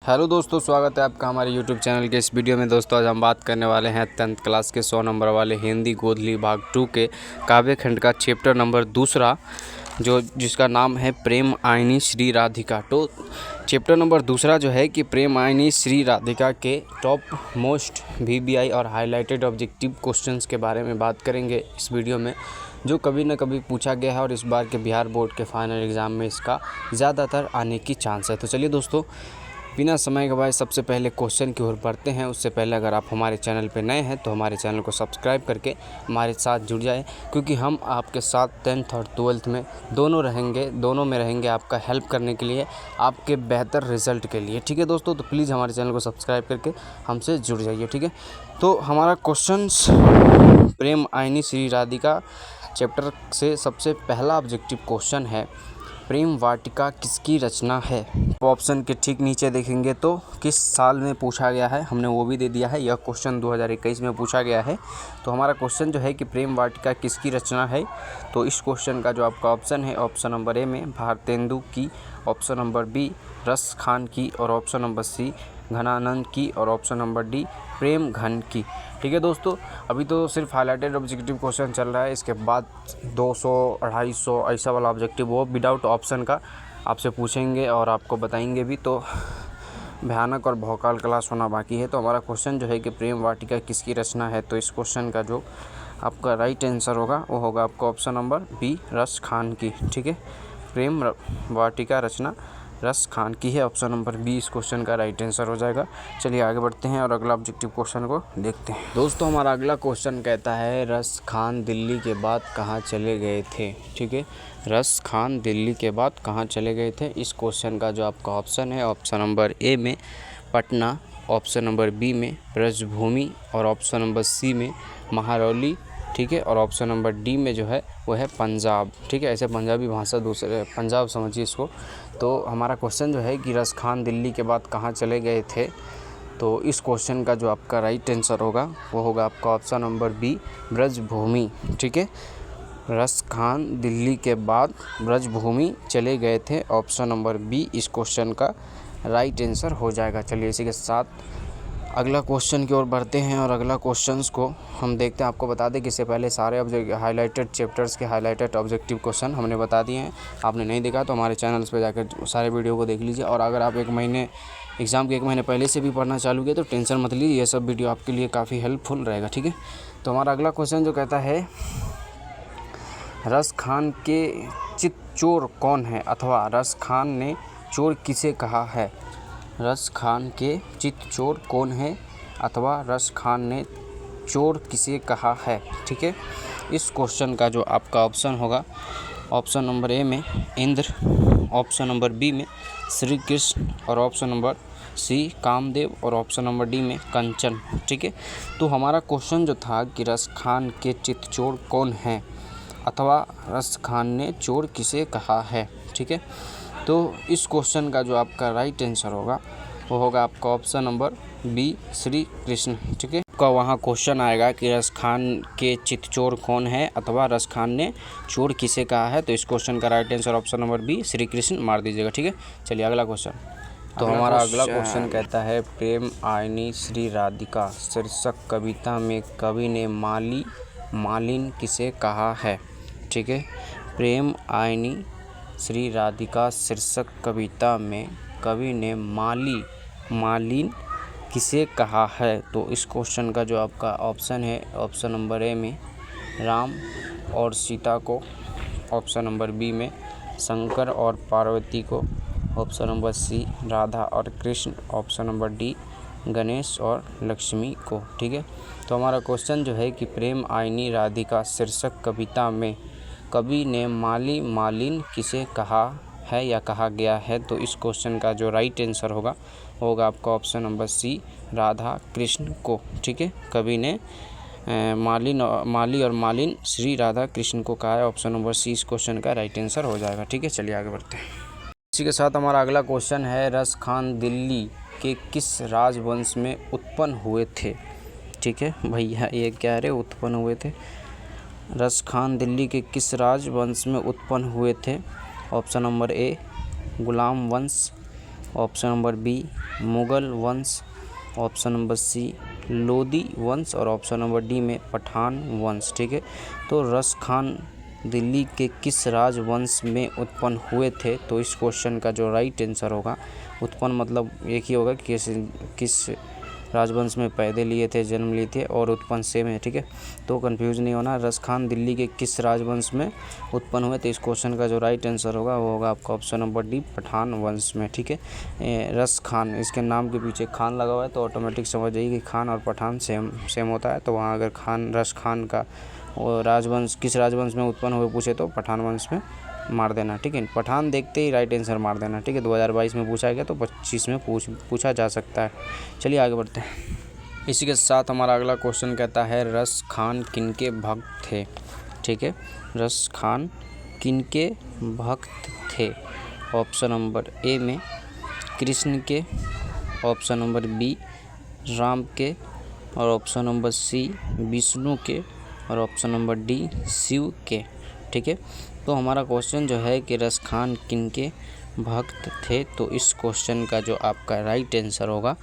Hello दोस्तों, स्वागत है आपका हमारे यूट्यूब चैनल के इस वीडियो में। दोस्तों आज हम बात करने वाले हैं 10th क्लास के 100 नंबर वाले हिंदी गोधली भाग 2 के काव्य खंड का चैप्टर नंबर दूसरा, जिसका नाम है प्रेम आइनी श्री राधिका। तो चैप्टर नंबर दूसरा जो है कि प्रेम आइनी श्री राधिका के टॉप मोस्ट VBI और हाईलाइटेड ऑब्जेक्टिव क्वेश्चंस के बारे में बात करेंगे इस वीडियो में, जो कभी न कभी पूछा गया है और इस बार के बिहार बोर्ड के फाइनल एग्ज़ाम में इसका ज़्यादातर आने की चांस है। तो चलिए दोस्तों, बिना समय गवाए सबसे पहले क्वेश्चन की ओर बढ़ते हैं। उससे पहले अगर आप हमारे चैनल पर नए हैं तो हमारे चैनल को सब्सक्राइब करके हमारे साथ जुड़ जाएं, क्योंकि हम आपके साथ 10th और 12th में दोनों में रहेंगे आपका हेल्प करने के लिए, आपके बेहतर रिज़ल्ट के लिए। ठीक है दोस्तों, तो प्लीज़ हमारे चैनल को सब्सक्राइब करके हमसे जुड़ जाइए। ठीक है, तो हमारा क्वेश्चंस प्रेम आइनी श्री राधिका चैप्टर से सबसे पहला ऑब्जेक्टिव क्वेश्चन है, प्रेम वाटिका किसकी रचना है। ऑप्शन के ठीक नीचे देखेंगे तो किस साल में पूछा गया है, हमने वो भी दे दिया है। यह क्वेश्चन 2021 में पूछा गया है। तो हमारा क्वेश्चन जो है कि प्रेम वाटिका किसकी रचना है, तो इस क्वेश्चन का जो आपका ऑप्शन है, ऑप्शन नंबर ए में भारतेंदु की, ऑप्शन नंबर बी रस खान की, और ऑप्शन नंबर सी घनानंद की, और ऑप्शन नंबर डी प्रेम घन की। ठीक है दोस्तों, अभी तो सिर्फ हाईलाइटेड ऑब्जेक्टिव क्वेश्चन चल रहा है। इसके बाद 200, 250 ऐसा वाला ऑब्जेक्टिव वो विदाउट ऑप्शन का आपसे पूछेंगे और आपको बताएंगे भी। तो भयानक और भौकाल क्लास होना बाकी है। तो हमारा क्वेश्चन जो है कि प्रेम वाटिका किसकी रचना है, तो इस क्वेश्चन का जो आपका राइट आंसर होगा वो होगा आपका ऑप्शन नंबर बी रस खान की। ठीक है, प्रेम वाटिका रचना रस खान की है। ऑप्शन नंबर बी इस क्वेश्चन का राइट आंसर हो जाएगा। चलिए आगे बढ़ते हैं और अगला ऑब्जेक्टिव क्वेश्चन को देखते हैं। दोस्तों हमारा अगला क्वेश्चन कहता है, रस खान दिल्ली के बाद कहाँ चले गए थे। ठीक है, रस खान दिल्ली के बाद कहाँ चले गए थे। इस क्वेश्चन का जो आपका ऑप्शन है, ऑप्शन नंबर ए में पटना, ऑप्शन नंबर बी में ब्रजभूमि, और ऑप्शन नंबर सी में महारौली। ठीक है, और ऑप्शन नंबर डी में जो है वो है पंजाब। ठीक है, ऐसे पंजाबी भाषा दूसरे पंजाब समझिए इसको। तो हमारा क्वेश्चन जो है कि रस खान दिल्ली के बाद कहाँ चले गए थे, तो इस क्वेश्चन का जो आपका राइट आंसर होगा वो होगा आपका ऑप्शन नंबर बी ब्रजभूमि। ठीक है, रस खान दिल्ली के बाद ब्रजभूमि चले गए थे। ऑप्शन नंबर बी इस क्वेश्चन का राइट आंसर हो जाएगा। चलिए इसी के साथ अगला क्वेश्चन की ओर बढ़ते हैं और अगला क्वेश्चंस को हम देखते हैं। आपको बता दें कि इससे पहले सारे हाईलाइटेड चैप्टर्स के हाईलाइटेड ऑब्जेक्टिव क्वेश्चन हमने बता दिए हैं। आपने नहीं देखा तो हमारे चैनल्स पे जाकर सारे वीडियो को देख लीजिए। और अगर आप एग्ज़ाम के 1 महीने पहले से भी पढ़ना चालू किया तो टेंशन मत लीजिए, ये सब वीडियो आपके लिए काफ़ी हेल्पफुल रहेगा। ठीक है, तो हमारा अगला क्वेश्चन जो कहता है, रस खान के चित चोर कौन है, अथवा रस खान ने चोर किसे कहा है। रस खान के चित चोर कौन है, अथवा रस खान ने चोर किसे कहा है। ठीक है, इस क्वेश्चन का जो आपका ऑप्शन होगा, ऑप्शन नंबर ए में इंद्र, ऑप्शन नंबर बी में श्री कृष्ण, और ऑप्शन नंबर सी कामदेव, और ऑप्शन नंबर डी में कंचन। ठीक है, तो हमारा क्वेश्चन जो था कि रस खान के चित चोर कौन है, अथवा रस खान ने चोर किसे कहा है। ठीक है, तो इस क्वेश्चन का जो आपका राइट आंसर होगा वो होगा आपका option number B Shri Krishna. ठीक है, का वहाँ क्वेश्चन आएगा कि रस खान के चित चोर कौन है, अथवा रस खान ने चोर किसे कहा है। तो इस क्वेश्चन का right answer option number B Shri Krishna मार दीजिएगा। ठीक है, चलिए अगला क्वेश्चन। तो हमारा अगला क्वेश्चन कहता है, प्रेम आइनी श्री राधिका शीर्षक कविता में कवि ने मालिन किसे कहा है। ठीक है, प्रेम आइनी श्री राधिका शीर्षक कविता में कवि ने मालिन किसे कहा है। तो इस क्वेश्चन का जो आपका ऑप्शन है, ऑप्शन नंबर ए में राम और सीता को, ऑप्शन नंबर बी में शंकर और पार्वती को, ऑप्शन नंबर सी राधा और Krishna, option number D Ganesh और लक्ष्मी को। ठीक है, तो हमारा क्वेश्चन जो है कि प्रेम आइनी राधिका शीर्षक कविता में कवि ने मालिन किसे कहा है या कहा गया है। तो इस क्वेश्चन का जो राइट आंसर होगा आपका option number C Radha Krishna को। ठीक है, कवि ने माली और मालिन श्री राधा कृष्ण को कहा है। ऑप्शन नंबर सी इस क्वेश्चन का राइट आंसर हो जाएगा। ठीक है, चलिए आगे बढ़ते हैं। इसी के साथ हमारा अगला क्वेश्चन है, रस खान दिल्ली के किस राजवंश में उत्पन्न हुए थे। ठीक है भैया, ये क्या है, उत्पन्न हुए थे। रस खान दिल्ली के किस राजवंश में उत्पन्न हुए थे। ऑप्शन नंबर ए गुलाम वंश, ऑप्शन नंबर बी मुगल वंश, ऑप्शन नंबर सी लोदी वंश और ऑप्शन नंबर डी में पठान वंश। ठीक है, तो रस खान दिल्ली के किस राजवंश में उत्पन्न हुए थे? तो इस क्वेश्चन का जो राइट आंसर होगा, उत्पन्न मतलब एक ही होगा कि किस राजवंश में पैदा लिए थे, जन्म लिए थे, और उत्पन्न सेम है। ठीक है, तो कंफ्यूज नहीं होना। रस खान दिल्ली के किस राजवंश में उत्पन्न हुए? तो इस क्वेश्चन का जो राइट आंसर होगा वो होगा आपका ऑप्शन नंबर डी पठान वंश में। ठीक है, रस खान, इसके नाम के पीछे खान लगा हुआ है तो ऑटोमेटिक समझ जाइए कि खान और पठान सेम होता है। तो वहाँ अगर खान रस खान का राजवंश किस राजवंश में उत्पन्न हुए पूछे तो पठान वंश में मार देना। ठीक है, पठान देखते ही राइट आंसर मार देना। ठीक है, 2022 में पूछा गया तो 25 में पूछा जा सकता है। चलिए आगे बढ़ते हैं। इसी के साथ हमारा अगला क्वेश्चन कहता है रस खान किनके भक्त थे? ठीक है, रस खान किनके भक्त थे? ऑप्शन नंबर ए में कृष्ण के, ऑप्शन नंबर बी राम के, और ऑप्शन नंबर सी विष्णु के, और ऑप्शन नंबर डी शिव के। ठीक है, तो हमारा क्वेश्चन जो है कि रस खान किनके भक्त थे? तो इस क्वेश्चन का जो आपका राइट आंसर होगा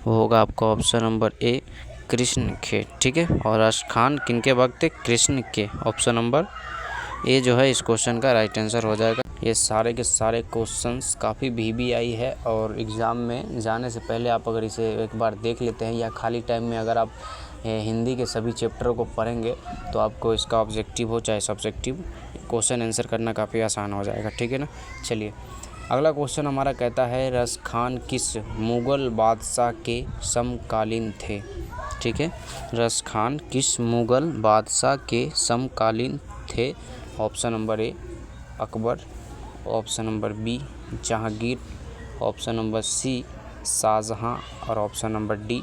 वो होगा आपका ऑप्शन नंबर ए कृष्ण के। ठीक है, और रस खान किनके भक्त थे? कृष्ण के। ऑप्शन नंबर ए जो है इस क्वेश्चन का राइट आंसर हो जाएगा। ये सारे के सारे क्वेश्चंस काफ़ी VBI है और एग्ज़ाम में जाने से पहले आप अगर इसे एक बार देख लेते हैं या खाली टाइम में अगर आप हिंदी के सभी चैप्टरों को पढ़ेंगे तो आपको इसका ऑब्जेक्टिव हो चाहे सब्जेक्टिव, क्वेश्चन आंसर करना काफ़ी आसान हो जाएगा। ठीक है ना। चलिए अगला क्वेश्चन हमारा कहता है रस खान किस मुग़ल बादशाह के समकालीन थे? ठीक है, रस खान किस मुग़ल बादशाह के समकालीन थे? Option number A Akbar, option number B Jahangir, option number C Shahjahan और ऑप्शन नंबर डी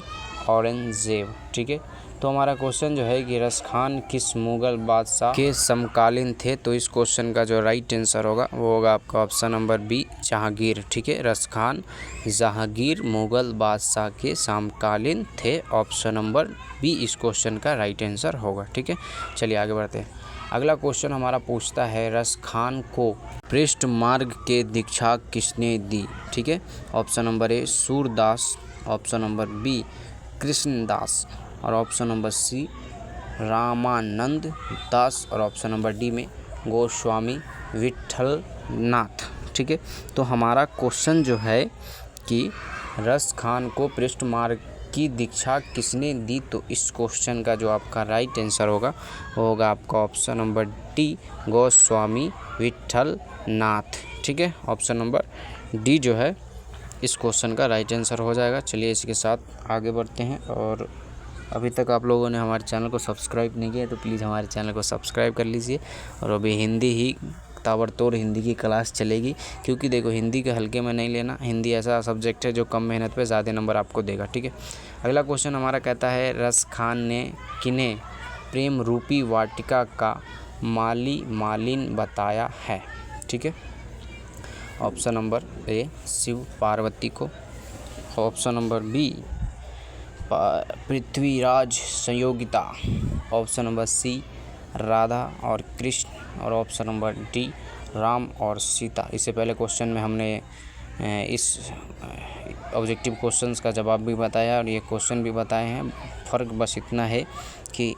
औरंगज़ेब। ठीक है, तो हमारा क्वेश्चन जो है कि रस खान किस मुग़ल बादशाह के समकालीन थे? तो इस क्वेश्चन का जो राइट आंसर होगा वो होगा आपका ऑप्शन नंबर बी जहांगीर। ठीक है, रस खान जहांगीर मुग़ल बादशाह के समकालीन थे। ऑप्शन नंबर बी इस क्वेश्चन का राइट आंसर होगा। ठीक है, चलिए आगे बढ़ते हैं। अगला क्वेश्चन हमारा पूछता है रस खान को पृष्ठ मार्ग के दीक्षा किसने दी? ठीक है, option number A Surdas, option number B Krishnadas और option number C Ramanand Das और ऑप्शन नंबर डी में गोस्वामी विठलनाथ। ठीक है, तो हमारा क्वेश्चन जो है कि रस खान को पृष्ठ मार्ग की दीक्षा किसने दी? तो इस क्वेश्चन का जो आपका राइट आंसर होगा वो होगा आपका option number D Goswami Vitthalnath. ठीक है, ऑप्शन नंबर डी जो है इस क्वेश्चन का राइट आंसर हो जाएगा। चलिए इसके साथ आगे बढ़ते हैं। और अभी तक आप लोगों ने हमारे चैनल को सब्सक्राइब नहीं किया तो प्लीज़ हमारे चैनल को सब्सक्राइब कर लीजिए। और अभी हिंदी ही ताबड़तोड़ हिंदी की क्लास चलेगी, क्योंकि देखो हिंदी के हल्के में नहीं लेना। हिंदी ऐसा सब्जेक्ट है जो कम मेहनत पे ज़्यादा नंबर आपको देगा। ठीक है, अगला क्वेश्चन हमारा कहता है रस खान ने किन्हें प्रेम रूपी वाटिका का मालिन बताया है? ठीक है, option number A Shiv Parvati को, option number B Prithviraj Sanyogita, option number C Radha और कृष्ण और ऑप्शन नंबर डी राम और सीता। इससे पहले क्वेश्चन में हमने इस ऑब्जेक्टिव क्वेश्चंस का जवाब भी बताया और ये क्वेश्चन भी बताए हैं। फ़र्क बस इतना है कि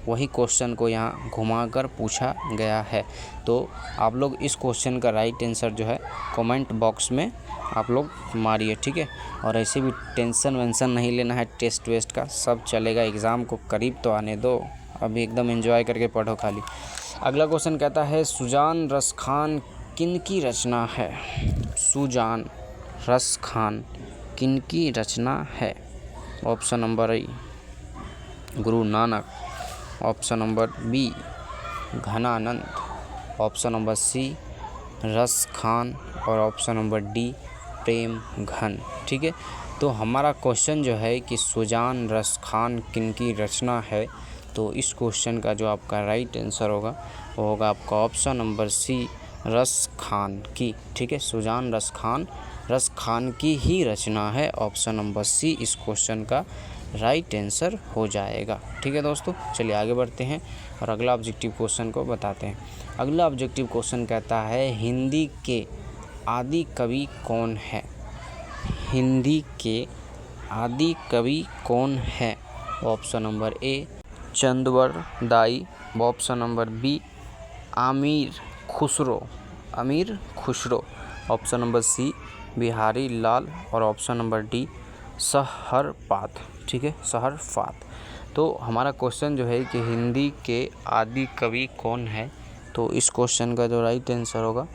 वही क्वेश्चन को यहाँ घुमाकर पूछा गया है। तो आप लोग इस क्वेश्चन का राइट आंसर जो है कमेंट बॉक्स में आप लोग मारिए। ठीक है, और ऐसे भी टेंशन वेंशन नहीं लेना है टेस्ट वेस्ट का, सब चलेगा। एग्ज़ाम को करीब तो आने दो, अभी एकदम एंजॉय करके पढ़ो खाली। अगला क्वेश्चन कहता है सुजान रस खान किन की रचना है? सुजान रस खान किन की रचना है? Option number A Guru Nanak, option number B Ghananand, option number C रस खान और ऑप्शन नंबर डी प्रेम घन। ठीक है, तो हमारा क्वेश्चन जो है कि सुजान रस खान किन की रचना है? तो इस क्वेश्चन का जो आपका राइट आंसर होगा वो होगा आपका ऑप्शन नंबर सी रस खान की। ठीक है, सुजान रस खान की ही रचना है। ऑप्शन नंबर सी इस क्वेश्चन का राइट आंसर हो जाएगा। ठीक है दोस्तों, चलिए आगे बढ़ते हैं और अगला ऑब्जेक्टिव क्वेश्चन को बताते हैं। अगला ऑब्जेक्टिव क्वेश्चन कहता है हिंदी के आदि कवि कौन है? हिंदी के आदि कवि कौन है? Option number A Chandbardai, option number B Amir Khusro, option number C Bihari Lal और ऑप्शन नंबर डी सहरपाद। ठीक है, सहरपाद। तो हमारा क्वेश्चन जो है कि हिंदी के आदि कवि कौन है, तो इस क्वेश्चन का जो राइट आंसर होगा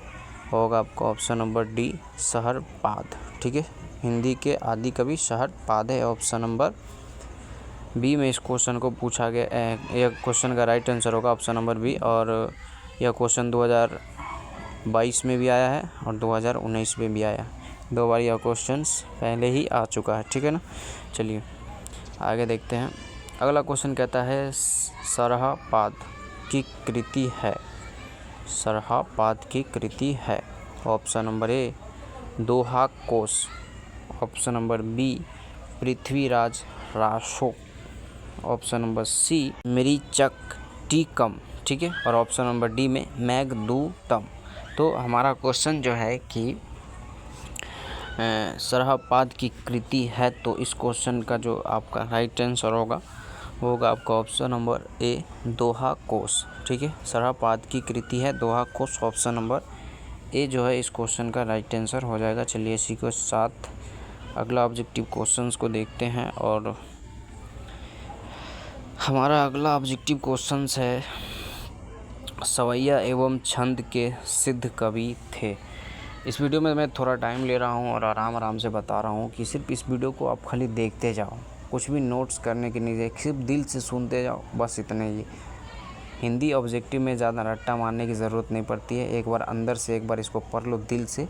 आपका ऑप्शन नंबर डी सहरपाद। ठीक है, हिंदी के आदि कवि सहरपाद है ऑप्शन नंबर बी में इस क्वेश्चन को पूछा गया। यह क्वेश्चन का राइट आंसर होगा ऑप्शन नंबर बी। और यह क्वेश्चन 2022 में भी आया है और 2019 में भी आया है। 2 बार यह क्वेश्चन पहले ही आ चुका है। ठीक है ना, चलिए आगे देखते हैं। अगला क्वेश्चन कहता है सरहपाद की कृति है। सरहपाद की कृति है। Option number A Doha Kosh, option number B Prithviraj Raso, option number C Mrichchhakatikam. ठीक है, और ऑप्शन नंबर डी में मेघदूतम। तो हमारा क्वेश्चन जो है कि सरहपाद की कृति है, तो इस क्वेश्चन का जो आपका राइट आंसर होगा आपका ऑप्शन नंबर ए दोहा कोश। ठीक है, सरहपाद की कृति है दोहा कोश, ऑप्शन नंबर ए जो है इस क्वेश्चन का राइट आंसर हो जाएगा। चलिए इसी के साथ अगला ऑब्जेक्टिव क्वेश्चंस को देखते हैं। और हमारा अगला ऑब्जेक्टिव क्वेश्चंस है सवैया एवं छंद के सिद्ध कवि थे। इस वीडियो में मैं थोड़ा टाइम ले रहा हूं और आराम से बता रहा हूं कि सिर्फ इस वीडियो को आप खाली देखते जाओ, कुछ भी नोट्स करने की नहीं, सिर्फ दिल से सुनते जाओ, बस इतने ही। हिंदी ऑब्जेक्टिव में ज़्यादा रट्टा मारने की ज़रूरत नहीं पड़ती है। एक बार अंदर से एक बार इसको पढ़ लो दिल से,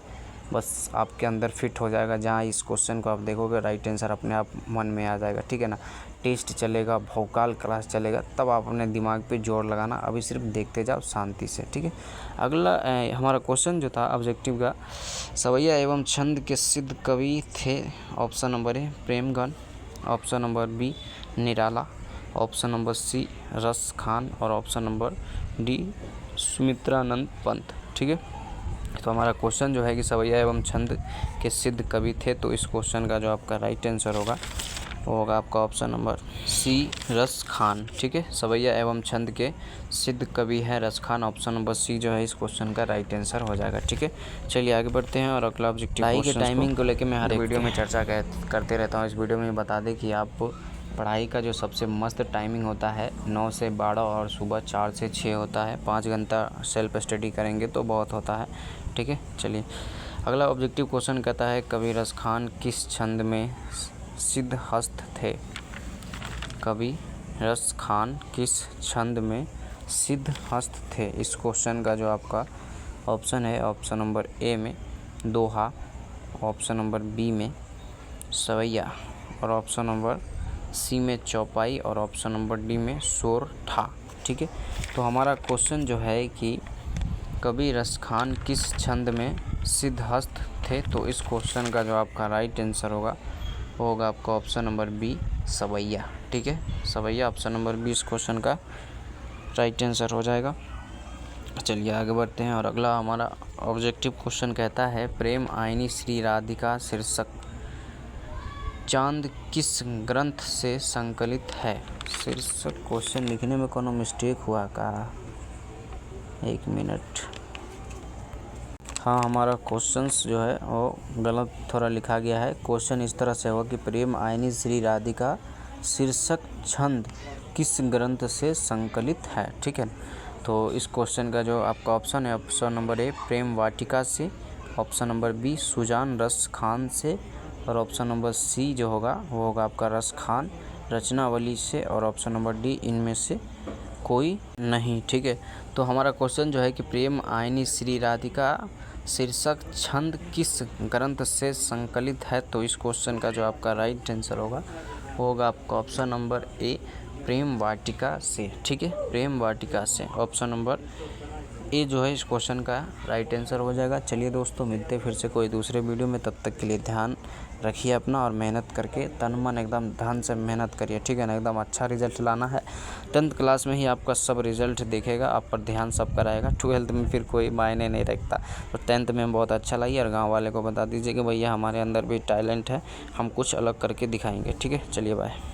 बस आपके अंदर फिट हो जाएगा। जहाँ इस क्वेश्चन को आप देखोगे राइट आंसर अपने आप मन में आ जाएगा। ठीक है ना, टेस्ट चलेगा, भौकाल क्लास चलेगा, तब आप अपने दिमाग पे जोर लगाना। अभी सिर्फ देखते जाओ शांति से। ठीक है, अगला हमारा क्वेश्चन जो था ऑब्जेक्टिव का, सवैया एवं छंद के सिद्ध कवि थे। Option number A Premghan, option number B Nirala, option number C रस खान और option number D Sumitranand Pant. ठीक है, तो हमारा क्वेश्चन जो है कि सवैया एवं छंद के सिद्ध कवि थे, तो इस क्वेश्चन का जो आपका राइट आंसर होगा वो होगा आपका ऑप्शन नंबर सी रस खान। ठीक है, सवैया एवं छंद के सिद्ध कवि है रस खान, ऑप्शन नंबर सी जो है इस क्वेश्चन का राइट आंसर हो जाएगा। ठीक है, चलिए आगे बढ़ते हैं। और अगला ऑब्जेक्टिव पढ़ाई के टाइमिंग को लेकर मैं हर वीडियो में चर्चा करते रहता हूँ। इस वीडियो में बता दें कि आप पढ़ाई का जो सबसे मस्त टाइमिंग होता है 9 से 12 और सुबह 4 से 6 होता है। 5 घंटा सेल्फ स्टडी करेंगे तो बहुत होता है। ठीक है, चलिए अगला ऑब्जेक्टिव क्वेश्चन कहता है कवि रस खान किस छंद में सिद्धहस्त थे? कवि रस खान किस छंद में सिद्धहस्त थे? इस क्वेश्चन का जो आपका ऑप्शन है ऑप्शन नंबर ए में दोहा, ऑप्शन नंबर बी में सवैया और ऑप्शन नंबर सी में चौपाई और ऑप्शन नंबर डी में सोरठा। ठीक है, तो हमारा क्वेश्चन जो है कि कवि रस खान किस छंद में सिद्धहस्त थे, तो इस क्वेश्चन का जो आपका राइट आंसर होगा आपका ऑप्शन नंबर बी सवैया। ठीक है, सवैया ऑप्शन नंबर बी इस क्वेश्चन का राइट आंसर हो जाएगा। चलिए आगे बढ़ते हैं। और अगला हमारा ऑब्जेक्टिव क्वेश्चन कहता है प्रेम आईनी श्री राधिका शीर्षक चांद किस ग्रंथ से संकलित है? शीर्षक क्वेश्चन लिखने में कोनो मिस्टेक हुआ का? एक मिनट। हाँ, हमारा क्वेश्चंस जो है वो गलत थोड़ा लिखा गया है। क्वेश्चन इस तरह से होगा कि प्रेम आईनी श्री राधिका शीर्षक छंद किस ग्रंथ से संकलित है? ठीक है, तो इस क्वेश्चन का जो आपका ऑप्शन है ऑप्शन नंबर ए प्रेम वाटिका से, ऑप्शन नंबर बी सुजान रस खान से और ऑप्शन नंबर सी जो होगा वो होगा आपका रस खान रचनावली से और ऑप्शन नंबर डी इनमें से कोई नहीं। ठीक है, तो हमारा क्वेश्चन जो है कि प्रेम आईनी श्री राधिका शीर्षक छंद किस ग्रंथ से संकलित है, तो इस क्वेश्चन का जो आपका राइट आंसर होगा आपका ऑप्शन नंबर ए प्रेम वाटिका से। ठीक है, प्रेम वाटिका से ऑप्शन नंबर ए जो है इस क्वेश्चन का राइट आंसर हो जाएगा। चलिए दोस्तों, मिलते फिर से कोई दूसरे वीडियो में, तब तक के लिए ध्यान रखिए अपना और मेहनत करके तन मन एकदम धन से मेहनत करिए, ठीक है ना। एकदम अच्छा रिजल्ट लाना है। 10th क्लास में ही आपका सब रिजल्ट देखेगा, आप पर ध्यान सब कराएगा। 12th में फिर कोई मायने नहीं रखता। तो 10th में बहुत अच्छा लाइए और गाँव वाले को बता दीजिए कि भैया हमारे अंदर भी टैलेंट है, हम कुछ अलग करके दिखाएंगे, ठीक है। चलिए बाय।